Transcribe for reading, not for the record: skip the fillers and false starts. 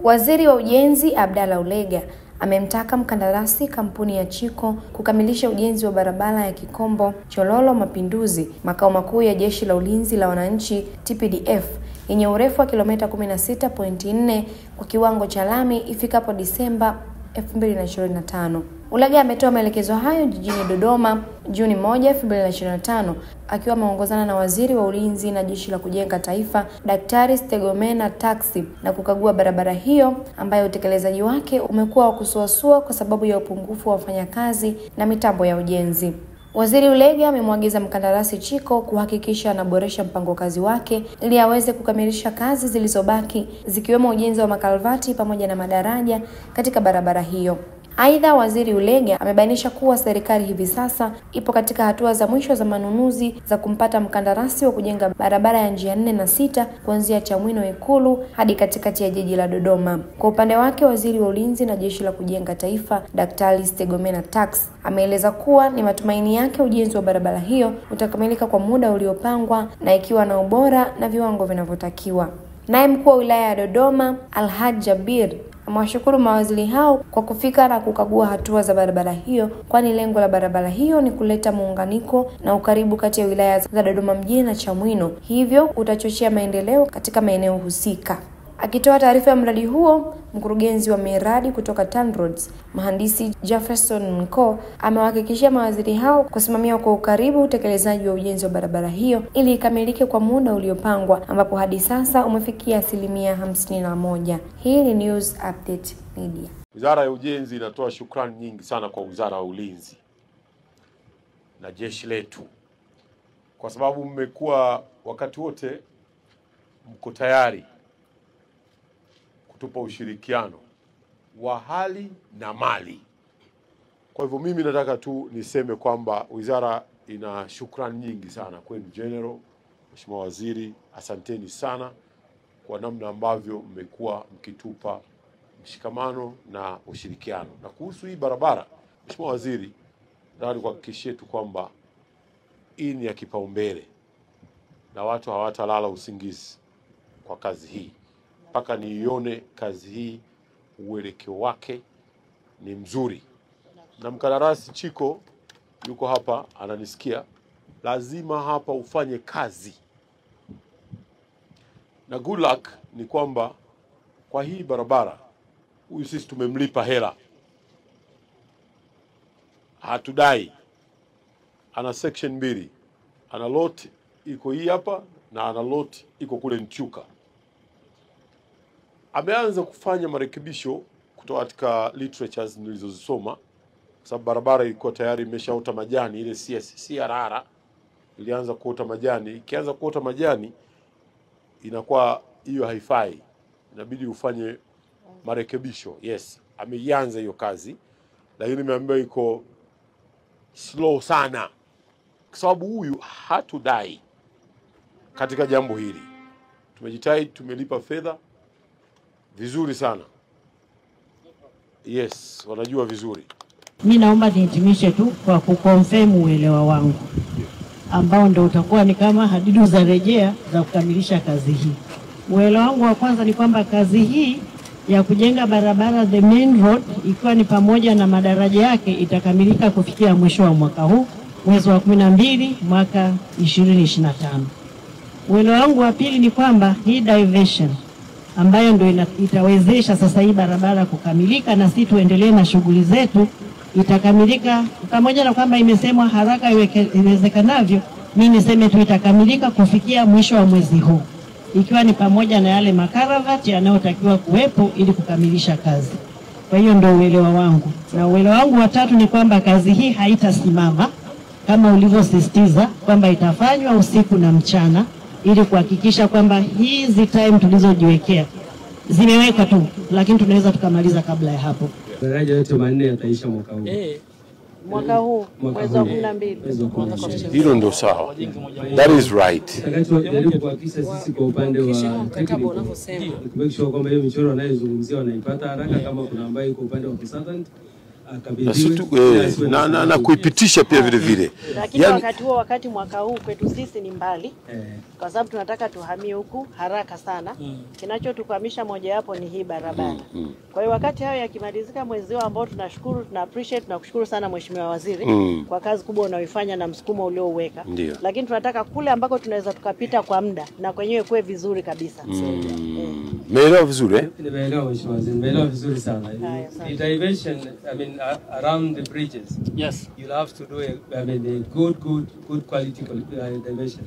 Waziri wa Ujenzi Abdalla Ulega amemtaka mkandarasi kampuni ya Chico kukamilisha ujenzi wa barabara ya Kikombo Chololo Mapinduzi, makao makuu ya Jeshi la Ulinzi la Wananchi TPDF, yenye urefu wa kilomita 16.4 kwa kiwango cha lami ifikapo Disemba 2025. Ulega ametoa maelekezo hayo jijini Dodoma Juni 1, 2025 akiwa ameongozana na Waziri wa Ulinzi na Jeshi la Kujenga Taifa Daktari Stegomena Tax na kukagua barabara hiyo ambayo utekelezaji wake umekuwa wa kusuasua kwa sababu ya upungufu wa wafanyakazi na mitambo ya ujenzi. Waziri Ulega amemwagiza mkandarasi Chico kuhakikisha anaboresha mpango kazi wake ili aweze kukamilisha kazi zilizobaki zikiwemo ujenzi wa makalvati pamoja na madaraja katika barabara hiyo. Aidha, Waziri Ulega amebainisha kuwa serikali hivi sasa ipo katika hatua za mwisho za manunuzi za kumpata mkandarasi wa kujenga barabara ya njia 4 na 6 kuanzia Chamwino Ikulu hadi katikati ya jiji la Dodoma. Kwa upande wake, Waziri wa Ulinzi na Jeshi la Kujenga Taifa Daktari Stegomena Tax ameeleza kuwa ni matumaini yake ujenzi wa barabara hiyo utakamilika kwa muda uliopangwa na ikiwa na ubora na viwango vinavyotakiwa. Naye mkuu wa wilaya ya Dodoma Alhaji Jabir amewashukuru mawaziri hao kwa kufika na kukagua hatua za barabara hiyo, kwani lengo la barabara hiyo ni kuleta muunganiko na ukaribu kati ya wilaya za Dodoma mjini na Chamwino, hivyo utachochea maendeleo katika maeneo husika. Akitoa taarifa ya mradi huo, mkurugenzi wa miradi kutoka TANROADS, Mhandisi Jefferson Nko, amewahakikishia mawaziri hao kusimamia kwa ukaribu utekelezaji wa ujenzi wa barabara hiyo ili ikamilike kwa muda uliopangwa, ambapo hadi sasa umefikia 51%. Hii ni News Update Media. Wizara ya Ujenzi inatoa shukrani nyingi sana kwa Wizara ya Ulinzi na jeshi letu, kwa sababu mmekuwa wakati wote mko tayari kutupa ushirikiano wa hali na mali. Kwa hivyo mimi nataka tu niseme kwamba wizara ina shukrani nyingi sana kwenu General, Mheshimiwa Waziri, asanteni sana kwa namna ambavyo mmekuwa mkitupa mshikamano na ushirikiano. Na kuhusu hii barabara, Mheshimiwa Waziri, nataka kuhakikishia tu kwamba hii ni ya kipaumbele na watu hawatalala usingizi kwa kazi hii mpaka niione kazi hii uelekeo wake ni mzuri. Na mkandarasi Chico yuko hapa ananisikia, lazima hapa ufanye kazi. Na good luck ni kwamba kwa hii barabara huyu sisi tumemlipa hela, hatudai. Ana section 2, ana lot iko hii hapa na ana lot iko kule Nchuka. Ameanza kufanya marekebisho kutoka katika literatures nilizozisoma, kwa sababu barabara ilikuwa tayari imeshaota majani, ile CRR ilianza kuota majani. Ikianza kuota majani inakuwa hiyo haifai, inabidi ufanye marekebisho. Yes, ameianza hiyo kazi, lakini nimeambiwa iko slow sana kwa sababu huyu hatudai katika jambo hili. Tumejitahidi, tumelipa fedha vizuri sana. Yes, wanajua vizuri. Mimi naomba nihitimishe tu kwa kuconfirm uelewa wangu ambao ndio utakuwa ni kama hadidu za rejea za kukamilisha kazi hii. Uelewa wangu wa kwanza ni kwamba kazi hii ya kujenga barabara the main road ikiwa ni pamoja na madaraja yake itakamilika kufikia mwisho wa mwaka huu, mwezi wa 12 mwaka 2025. Uelewa wangu wa pili ni kwamba hii diversion ambayo ndio itawezesha sasa hii barabara kukamilika na sisi tuendelee na shughuli zetu itakamilika, pamoja na kwamba imesemwa haraka iwezekanavyo, mimi niseme tu itakamilika kufikia mwisho wa mwezi huu, ikiwa ni pamoja na yale makaravati yanayotakiwa kuwepo ili kukamilisha kazi. Kwa hiyo ndio uelewa wangu. Na uelewa wangu wa tatu ni kwamba kazi hii haitasimama kama ulivyosisitiza kwamba itafanywa usiku na mchana ili kuhakikisha kwamba hizi time tulizojiwekea zimeweka tu, lakini tunaweza tukamaliza kabla ya hapo. Daraja yote manne yataisha mwaka huu. Mwaka huu mwezi wa 12. Hilo ndio sawa. That is right. Tunajaribu kuhakikisha sisi kwa upande wa technical kumake sure kwamba hiyo michoro wanayozungumzia wanaipata haraka, kama kuna ambayo iko upande wa consultant akabidhiwe na kuipitisha pia vile vile. Lakini wakati mwaka huu kwetu sisi ni mbali. Kwa sababu tunataka tuhamie huku haraka sana. Kinachotukwamisha moja hapo ni hii barabara. Kwa hiyo wakati hayo yakimalizika mwezi huu ambao tunashukuru, tuna appreciate, tunakushukuru sana Mheshimiwa Waziri kwa kazi kubwa unaoifanya na msukumo uliouweka. Lakini tunataka kule ambako tunaweza tukapita kwa muda na kwenyewe kuwe vizuri kabisa. Meelewa vizuri eh? Nimeelewa Mheshimiwa Waziri, nimeelewa vizuri sana. The diversion, I mean around the bridges. Yes. You'll have to do a good quality diversion.